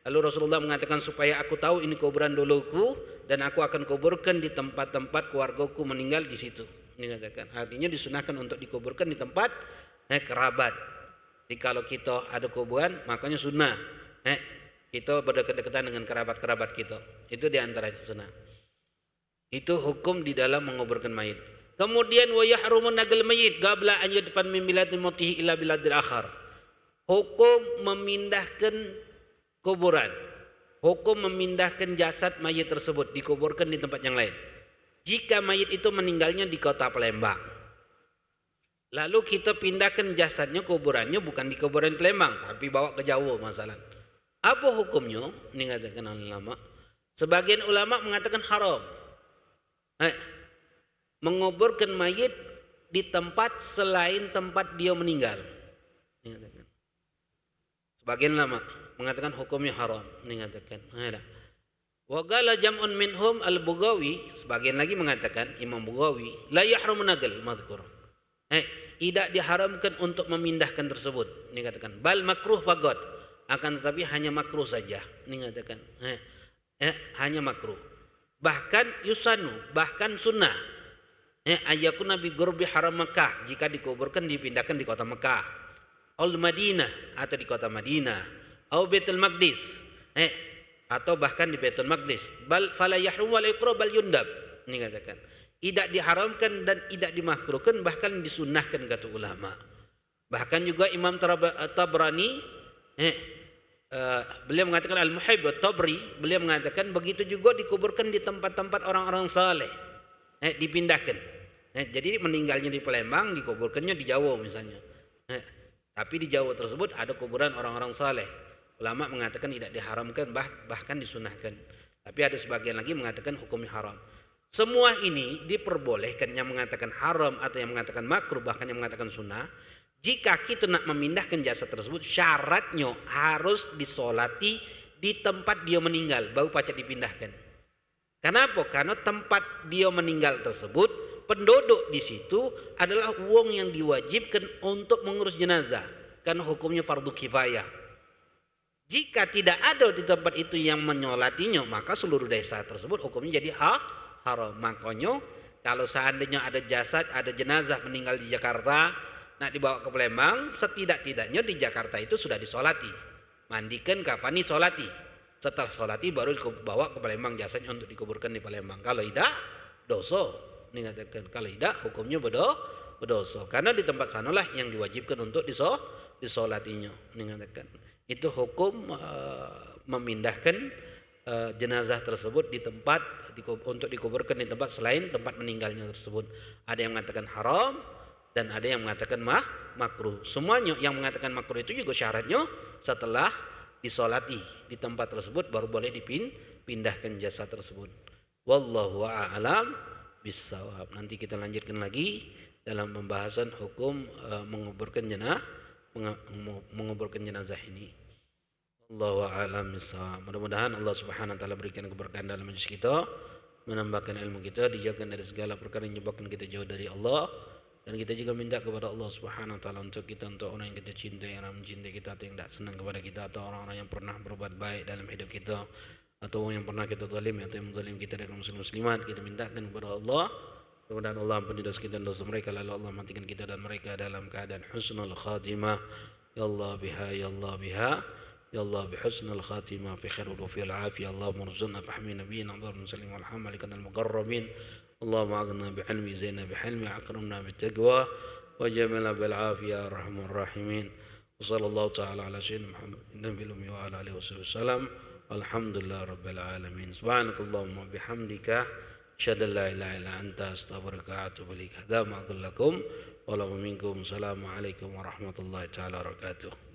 Lalu Rasulullah mengatakan supaya aku tahu ini kuburan duluku dan aku akan kuburkan di tempat-tempat keluargaku meninggal di situ. Dikatakan artinya disunahkan untuk dikuburkan di tempat kerabat. Jadi kalau kita ada kuburan, makanya sunnah kita berdekat-dekatan dengan kerabat-kerabat kita. Itu diantara sunnah. Itu hukum di dalam menguburkan mayit. Kemudian wa yahrumun nagal mayit qabla an yudfan min biladil mautihi ila biladil akhar. Hukum memindahkan kuburan. Hukum memindahkan jasad mayit tersebut dikuburkan di tempat yang lain. Jika mayit itu meninggalnya di kota Palembang, lalu kita pindahkan jasadnya, kuburannya bukan di kuburan Palembang, tapi bawa ke Jawa masalah. Apa hukumnya? Ini katakan ulama. Sebagian ulama mengatakan haram. Menguburkan mayit di tempat selain tempat dia meninggal. Ini katakan. Sebagian ulama mengatakan hukumnya haram. Ini katakan. Wa qala jam'un minhum al-Bughawi, sebagian lagi mengatakan Imam Bughawi, la yahrumu nagal madhkur. Tidak diharamkan untuk memindahkan tersebut. Ini katakan bal makruh faqat, akan tetapi hanya makruh saja. Ini katakan hanya makruh. Bahkan yusanu, bahkan sunnah. Ayakuna bi ghurbi haram Makkah, jika dikuburkan dipindahkan di kota Mekah. Al Madinah, atau di kota Madinah. Au Baitul Maqdis. Atau bahkan di Baitul Maqdis. Bal fala yahrum wal iqra bal yundab. Ini katakan tidak diharamkan dan tidak dimakruhkan, bahkan disunnahkan kata ulama. Bahkan juga Imam Tabrani beliau mengatakan Al-Muhib At-Tabri, beliau mengatakan begitu juga dikuburkan di tempat-tempat orang-orang saleh, dipindahkan. Jadi meninggalnya di Palembang, dikuburkannya di Jawa misalnya. Tapi di Jawa tersebut ada kuburan orang-orang saleh. Ulama mengatakan tidak diharamkan, bahkan disunahkan. Tapi ada sebagian lagi mengatakan hukumnya haram. Semua ini diperbolehkan, yang mengatakan haram atau yang mengatakan makruh, bahkan yang mengatakan sunnah. Jika kita nak memindahkan jasad tersebut, syaratnya harus disolati di tempat dia meninggal, baru pacak dipindahkan. Kenapa? Karena tempat dia meninggal tersebut, penduduk di situ adalah wong yang diwajibkan untuk mengurus jenazah, karena hukumnya fardu kifayah. Jika tidak ada di tempat itu yang menyolatinya, maka seluruh desa tersebut hukumnya jadi haram. Makanya kalau seandainya ada jasad, ada jenazah meninggal di Jakarta, nak dibawa ke Palembang, setidak-tidaknya di Jakarta itu sudah disolati, mandikan, kafani, solati. Setelah solati baru dibawa ke Palembang jasadnya untuk dikuburkan di Palembang. Kalau tidak, dosa. Ini katakan kalau tidak, hukumnya berdosa. Karena di tempat sanalah yang diwajibkan untuk disolatinya. Ini katakan. Itu hukum memindahkan jenazah tersebut di tempat untuk dikuburkan di tempat selain tempat meninggalnya tersebut. Ada yang mengatakan haram dan ada yang mengatakan makruh. Semuanya yang mengatakan makruh itu juga syaratnya setelah disolati di tempat tersebut baru boleh dipindahkan jasad tersebut. Wallahu a'lam bissawab. Nanti kita lanjutkan lagi dalam pembahasan hukum menguburkan jenazah ini. Allahu a'lam bissawab. Mudah-mudahan Allah Subhanahu wa taala berikan keberkahan dalam majlis kita, menambahkan ilmu kita, dijauhkan dari segala perkara yang menyebabkan kita jauh dari Allah, dan kita juga minta kepada Allah Subhanahu wa taala untuk kita, untuk orang yang kita cintai, yang mencintai kita atau yang tidak senang kepada kita, atau orang-orang yang pernah berbuat baik dalam hidup kita, atau yang pernah kita zalim atau yang menzalim kita dengan muslimat, kita mintakan kepada Allah. Mudah-mudahan Allah ampuni dosa kita dan dosa mereka, lalu Allah matikan kita dan mereka dalam keadaan husnul khatimah. Ya Allah biha, ya Allah biha, ya Allah bihusnul khatimah fi khair wa fi al-afiyah. Allahumma rzuqna fahmi nabiyina Muhammad muslim wal hamalikat al-muqarrabin. Allahumma aghna bi'ilmi, zina bihilmi, akramna bitaqwa, wa jamilna bil afiyah arhamar rahimin. Wa sallallahu ta'ala ala sayyidina Muhammad nabiyil ummi wa ala alihi wasallam. Alhamdulillah rabbil alamin. Subhanakallahumma bihamdika asyhadu an la ilaha illa anta astaghfiruka wa atubu ilaik. Hadza ma aqul lakum wa lakum minkum. Assalamualaikum warahmatullahi taala wabarakatuh.